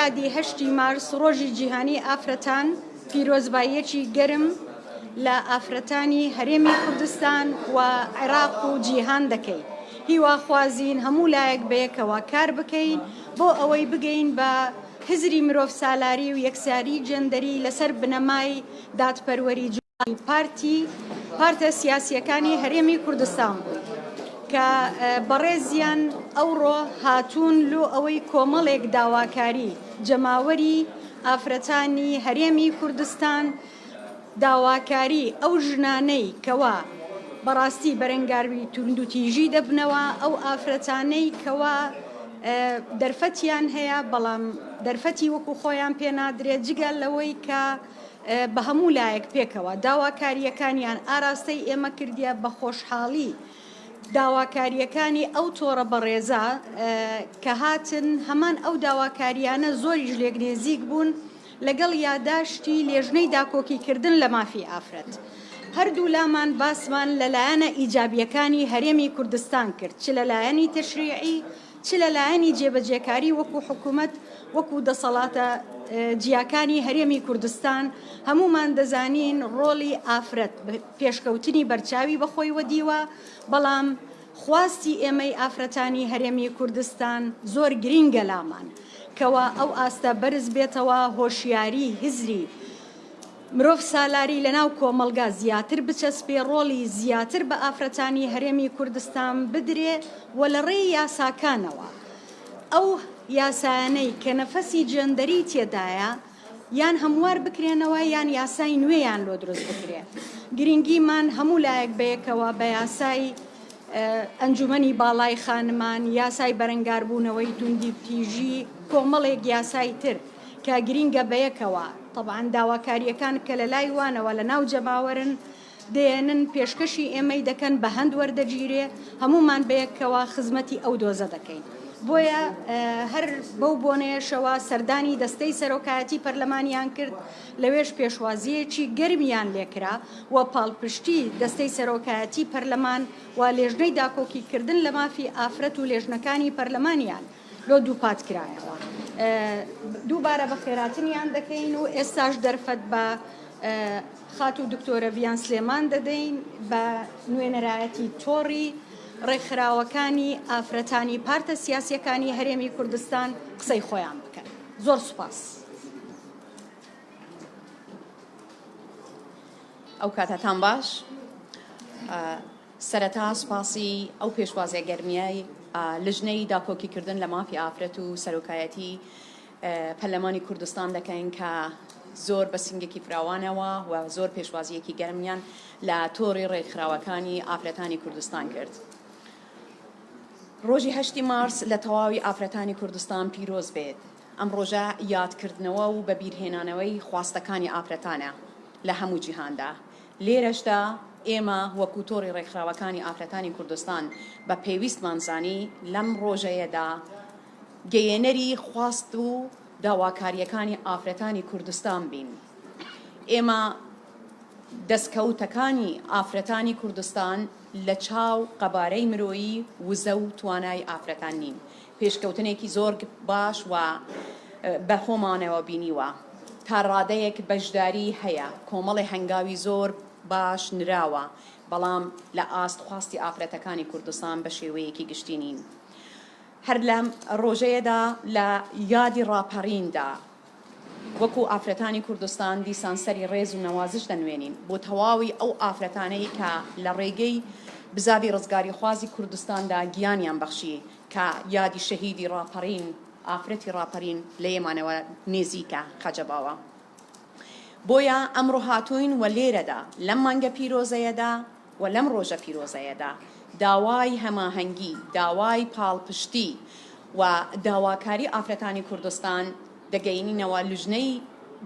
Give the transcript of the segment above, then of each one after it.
یادی 8 مارس ڕۆژی جیهانی ئافرەتان پیرۆزباییەکی گەرم لە ئافرەتانی هەرێمی کوردستان و عێراق و جیهان دەکەین. هیواخوازین هەموو لایەک بەیەکەوە کار بکەین بۆ ئەوەی بگەین بە هزری مرۆڤ سالاری و یەکساری جەندەری لەسەر بنەمای دادپەروەری جوانی پارتە سیاسیەکانی هەرێمی کوردستان بوو کە بەڕێزیان ئەوڕۆ هاتوون لۆ ئەوەی کۆمەڵێک داواکاری جەماوەری ئافرەتانی هەرێمی کوردستان داواکاری ئەو ژنانەی کەوا بەڕاستی بەرەنگاربی توندوتیژی دەبنەوە ئەو ئافرەتانەی کەوا دەرفەتیان هەیە بەڵام دەرفەتی وەکو خۆیان پێنادرێت جگەل لەوەی کە بە هەموو لایەک پێکەوە داواکاریەکانیان ئاراستەی ئێمە کردیە بە خۆشحاڵی داواکاریەکانی ئەو تۆڕە بەڕێزە کە هاتن هەمان ئەو داواکاریانە زۆریش لێک نێزیک بوون لەگەڵ یاداشتی لێژنەی داکۆکیکردن لە مافی ئافرەت. هەردوو لامان باسمان لەلایەنە ئیجابیەکانی هەرێمی کوردستان کرد چ لەلایەنی تەشریعی چ لەلایەنی جێبەجێکاری وەکو حکوومەت وەکو دەسەڵاتە جیاکانی هەرێمی کوردستان هەمومان دەزانین ڕۆڵی ئافرەت پێشکەوتنی بەرچاوی بەخۆی وەدیوە بەڵام خواستی ئێمەی ئافرەتانی هەرێمی کوردستان زۆر گرینگە لامان کەوا ئەو ئاستە بەرز بێتەوە هۆشیاری هزری مرۆڤ سالاری لەناو کۆمەلگا زیاتر بچەسپێ ڕۆڵی زیاتر بە ئافرەتانی هەرێمی کوردستان بدرێ و لە ڕێی یاساکانەوە ئەو یاسایانەی کە نەفەسی جەندەری تێدایە یان هەموار بکرێنەوە یان یاسای نوێیان لۆ دروست بکرێ. گرنگیمان هەموو لایەک بەیەکەوە بە یاسای ئەنجومەنی باڵای خانمان یاسای بەرەنگاربوونەوەی توندیتیژی کۆمەڵێک یاسای تر کە گرینگە بەیەکەوە طبعاً داواکاریەکان کە لە لای وانەوە لە ناو جەماوەرن دێنن پێشکەشی ئێمەی دەکەن بە هەند وەردەگیرێ هەمومان بەیەکەوە خزمەتی ئەو دۆزە دەکەین. بۆیە هەر بەو بۆنەیەشەوە سەردانی دەستەی سەرۆکایەتی پەرلەمانیان کرد لەوێش پێشوازیەکی گەرمیان لێکرا و پاڵپشتی دەستەی سەرۆکایەتی پەرلەمان و لێژنەی داکۆکیکردن لە مافی ئافرەت و لێژنەکانی پەرلەمانیان لۆ دووپات کرایەوە. دووبارە بە خێراتنیان دەکەین و ئێستاش دەرفەت بە خات و دکتۆرە ڤیان سلێمان دەدەین بە نوێنەرایەتی تۆڕی ڕێکخراوەکانی ئافرەتانی پارتە سیاسیەکانی هەرێمی کوردستان قسەی خۆیان بکەن. زۆر سوپاس. ئەو کاتتان باش سەرەتا سوپاسی ئەو پێشوازیە گەرمیای لژنەی داکۆکیکردن لە مافی ئافرەت و سەرۆکایەتی پەرلەمانی کوردستان دەکەین کە زۆر بە سنگێکی فراوانەوە و زۆر پێشوازیەکی گەرمیان لە تۆڕی ڕێکخراوەکانی ئافرەتانی کوردستان کرد. ڕۆژی 8 مارس لە تەواوی ئافرەتانی کوردستان پیرۆز بێت. ئەم ڕۆژە یادکردنەوە و بەبیرهێنانەوەی خواستەکانی ئافرەتانە لە هەموو جیهاندا. لێرەشدا ئێمە وەکو تۆڕی ڕێکخراوەکانی ئافرەتانی کوردستان بە پێویستمان زانی لەم ڕۆژەیەدا گەیەنەری خواست و داواکاریەکانی ئافرەتانی کوردستان بین. ئێمە دەستکەوتەکانی ئافرەتانی کوردستان لە چاو قەبارەی مرۆیی وزە و توانای ئافرەتان نین. پێشکەوتنێکی زۆر باش و بەخۆمانەوە بینیوە تا ڕادەیەک بەشداری هەیە کۆمەڵی هەنگاوی زۆر باش نراوە بەڵام لە ئاست خواستی ئافرەتەکانی کوردستان بە شێوەیەکی گشتی نین. هەر لەم ڕۆژەیەدا لە یادی ڕاپەڕیندا وەکو ئافرەتانی کوردستان دیسان سەری ڕێز و نەوازش دەنوێنین بۆ تەواوی ئەو ئافرەتانەی کە لە ڕێگەی بزابی ڕزگاری خوازی کوردستاندا گیانیان بەخشی کە یادی شەهیدی ڕاپەڕین ئافرەتی ڕاپەڕین لە ئێمانەوە نێزیکە خەجەباوە. بۆیە ئەمڕۆ هاتوین و لێرەدا لەم مانگە پیرۆزەیەدا و لەم ڕۆژە پیرۆزەیەدا داوای هەماهەنگی داوای پاڵپشتی و داواکاری ئافرەتانی کوردستان دەگەینینەوە لژنەی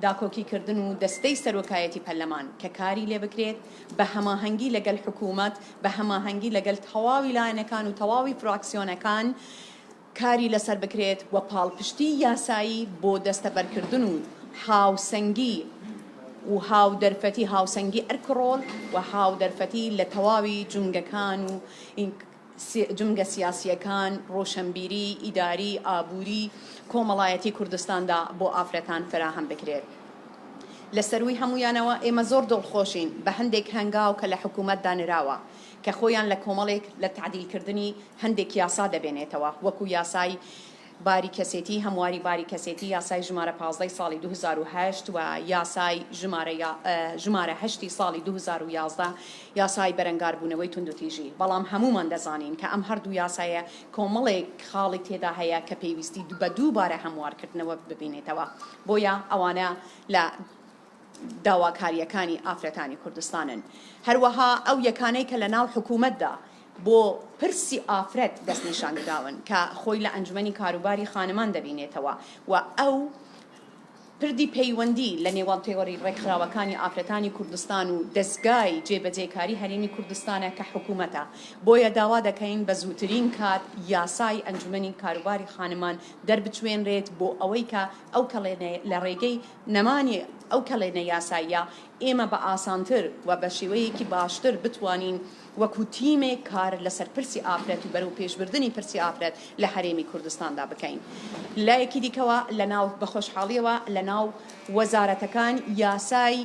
داکۆکیکردن و دەستەی سەرۆکایەتی پەرلەمان کە کاری لێ بکرێت بە هەماهەنگی لەگەڵ حکوومەت بە هەماهەنگی لەگەڵ تەواوی لایەنەکان و تەواوی فراکسیۆنەکان کاری لەسەر بکرێت و پاڵپشتی یاسایی بۆ دەستەبەرکردن و هاوسەنگی و هاودەرفەتی هاوسەنگی ئەرکڕۆڵ و هاودەرفەتی لە تەواوی جونگەکان و جمگە سیاسیەکان ڕۆشنبیری ئیداری ئابووری کۆمەڵایەتی کوردستاندا بۆ ئافرەتان فراهەم بکرێت. لە سەروی هەمویانەوە ئێمە زۆر دڵخۆشین بە هەندێک هەنگاو کە لە حکوومەت دانراوە کە خۆیان لە کۆمەڵێک لە تعدیلکردنی هەندێک یاسا دەبێنێتەوە وەکو یاسای باری کەسێتی هەمواری باری کەسێتی یاسای ژمارە 15 ساڵی 2008 و یاسای ژمارە 8 ساڵی 2011 یاسای بەرەنگاربوونەوەی توندوتیژی. بەڵام هەمومان دەزانین کە ئەم هەردوو یاسایە کۆمەڵێک خاڵی تێدا هەیە کە پێویستی بە دووبارە هەموارکردنەوە ببینێتەوە. بۆیە ئەوانە لە داواکاریەکانی ئافرەتانی کوردستانن. هەروەها ئەو یەکانەی کە لە ناو حکوومەتدا بۆ پرسی ئافرەت دەستنیشاندراون کە خۆی لە ئەنجومەنی کاروباری خانمان دەبینێتەوە و ئەو پردی پەیوەندی لە نێوان تێوەری ڕێکخراوەکانی ئافرەتانی کوردستان و دەستگای جێبەجێکاری هەرێمی کوردستانە کە حکوومەتە. بۆیە داوا دەکەین بە زووترین کات یاسای ئەنجومەنی کاروباری خانمان دەربچوێنرێت بۆ ئەوەی کە ئەو لە ڕێگەی نەمانی ئەو کەڵێنە یاساییە ئێمە بە ئاسانتر و بە شێوەیەکی باشتر بتوانین وەکو تیمێک کار لەسەر پرسی ئافرەت و بەرەو پێشبردننی پرسی ئافرەت لە هەرێمی کوردستاندا بکەین. لایەکی دیکەوە لە ناو بە خۆشحاڵیەوە لە ناو وەزارەتەکان یاسای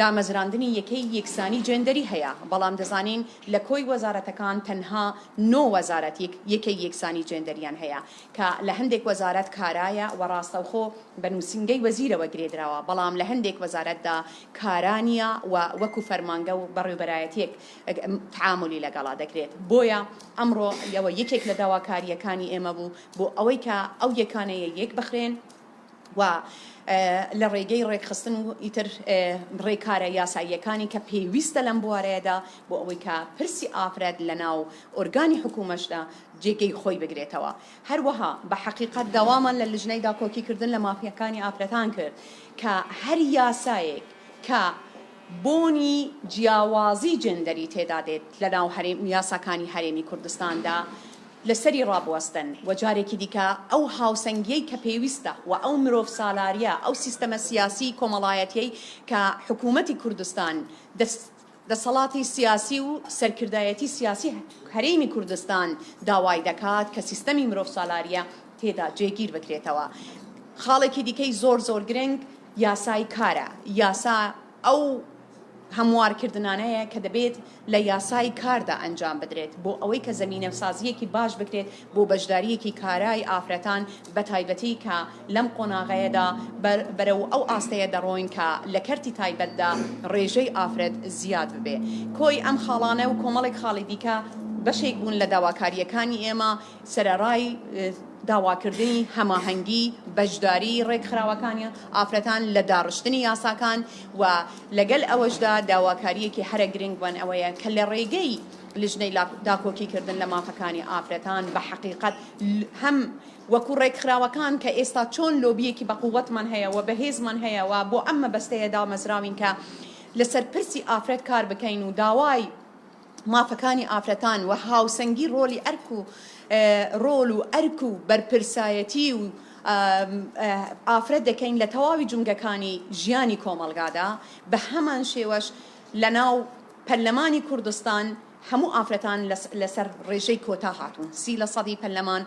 دامەزراندنی یەکەی یەکسانی جێندەری هەیە، بەڵام دەزانین لە کۆی وەزارەتەکان تەنها 9 وەزارەت یەکەی یەکسانی جێندەریان هەیە کە لە هەندێک وەزارەت کارایە و ڕاستەوخۆ بە نووسنگەی وەزیرەوە گرێدراوە، بەڵام لە هەندێک وەزارەتدا کارانیە و وەکو فەرمانگە و بەڕێوەبەرایەتێک تعاملی لەگەڵا دەکرێت. بۆیە ئەمڕۆ ئەوە یەکێک لە داواکاریەکانی ئێمە بوو بۆ ئەوەی کە ئەو یەکانەیە یەک بخرێن و لە ڕێگەی ڕێکخستن و ئیتر ڕێکارە یاساییەکانی کە پێویستە لەم بوارەیەدا بۆ ئەوەی کە پرسی ئافرەت لە ناو ئۆرگانی حکوومەشدا جێگەی خۆی بگرێتەوە. هەروەها بە حەقیقەت داوامان لە لیژنەی داکۆکیکردن لە مافیەکانی ئافرەتان کرد کە هەر یاسایەک کە بۆنی جیاوازی جێندەری تێدا دێت لە ناو یاساکانی هەرێمی کوردستاندا لەسەری ڕابوەستن و جارێکی دیکە ئەو هاوسەنگیەی کە پێویستە و ئەو مرۆڤ سالاریە ئەو سیستەمە سیاسی کۆمەڵایەتیەی کە حکوومەتی کوردستان دەسەڵاتی سیاسی و سەرکردایەتی سیاسی هەرێمی کوردستان داوای دەکات کە سیستەمی مرۆڤ سالاریە تێدا جێگیر بکرێتەوە. خاڵێکی دیکەی زۆر گرنگ یاسای کارە، یاسا ئەو هەموارکردنانەیە کە دەبێت لە یاسای کاردا ئەنجام بدرێت بۆ ئەوەی کە زەمینە سازیەکی باش بکرێت بۆ بەشداریەکی کارای ئافرەتان بە تایبەتی کە لەم قۆناغەیەدا بەرەو ئەو ئاستەیە دەڕۆین کە لە کەرتی تایبەتدا ڕێژەی ئافرەت زیاد ببێ. کۆی ئەم خاڵانە و کۆمەڵێک خاڵی دیکە بەشێک بوون لە داواکاریەکانی ئێمە سەرەڕای داواکردنی هەماهەنگی بەشداری ڕێکخراوەکانی ئافرەتان لە داڕشتنی یاساکان و لەگەل ئەوەشدا داواکاریەکی هەرە گرنگ بوون ئەوەیە کە لە ڕێگەی لیژنەی داکۆکیکردن لە مافەکانی ئافرەتان بە حەقیقەت هەم وەکو ڕێکخراوەکان کە ئێستا چۆن لۆبیەکی بە قووەتمان هەیە و بەهێزمان هەیە و بۆ ئەم مەبەستەیە دامەزراوین کە لەسەر پرسی ئافرەت کار بکەین و داوای مافەکانی ئافرەتان و هاوسەنگی ڕۆلی ئەرک و ڕۆڵ و ئەرک و بەرپرسایەتی و ئافرەت دەکەین لە تەواوی جونگەکانی ژیانی کۆمەڵگادا. بە هەمان شێوەش لە ناو پەرلەمانی کوردستان هەموو ئافرەتان لەسەر ڕێژەی کۆتا هاتوون، 30% پەرلەمان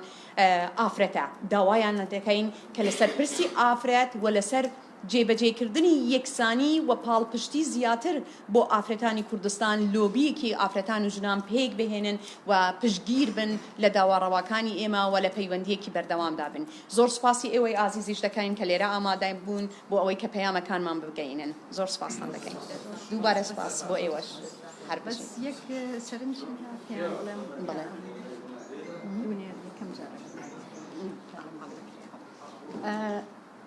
ئافرەتە. داوایان دەکەین کە لەسەر پرسی ئافرەت و لەسەر جێبەجێکردنی یەکسانی و پاڵپشتی زیاتر بۆ ئافرەتانی کوردستان لۆبیەکی ئافرەتان و ژنان پێک بهێنن و پشتگیر بن لە داواڕەوەکانی ئێمە و لە پەیوەندیەکی بەردەوامدا بن. زۆر سپاسی ئێوەی ئازیزیش دەکەین کە لێرە ئامادە بوون بۆ ئەوەی کە پەیامەکانمان بگەینن. زۆر سپاسان دەکەین. دووبارە سپاس بۆ ئێوەش. هەر بەس یەک سەرنج بڵێم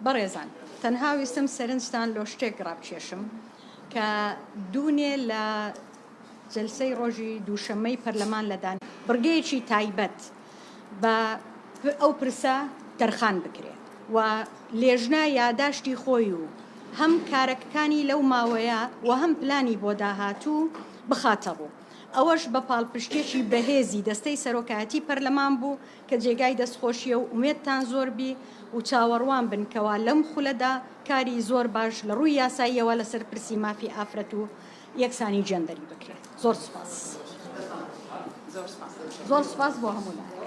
بەڕێزان، تەنها ویستم سەرنجتان لۆ شتێک ڕابکێشم کە دوونێ لە جەلسەی ڕۆژی دووشەمەی پەرلەمان لەدان بڕگەیەکی تایبەت بە ئەو پرسە تەرخان بکرێت و لێژنا یاداشتی خۆی و هەم کارەکەکانی لەو ماوەیە و هەم پلانی بۆ داهاتوو بخاتە ڕوو. ئەوەش بە پاڵپشتێکی بەهێزی دەستەی سەرۆکایەتی پەرلەمان بوو کە جێگای دەستخۆشیە و ئومێدتان زۆربی و چاوەڕوان بنکەوە لەم خولەدا کاری زۆر باش لە ڕووی یاساییەوە لەسەر پرسی مافی ئافرەت و یەکسانی جەندەری بکرێت. زۆر سوپاس. زۆر سپاس زۆر سپاس بۆ هەموولا.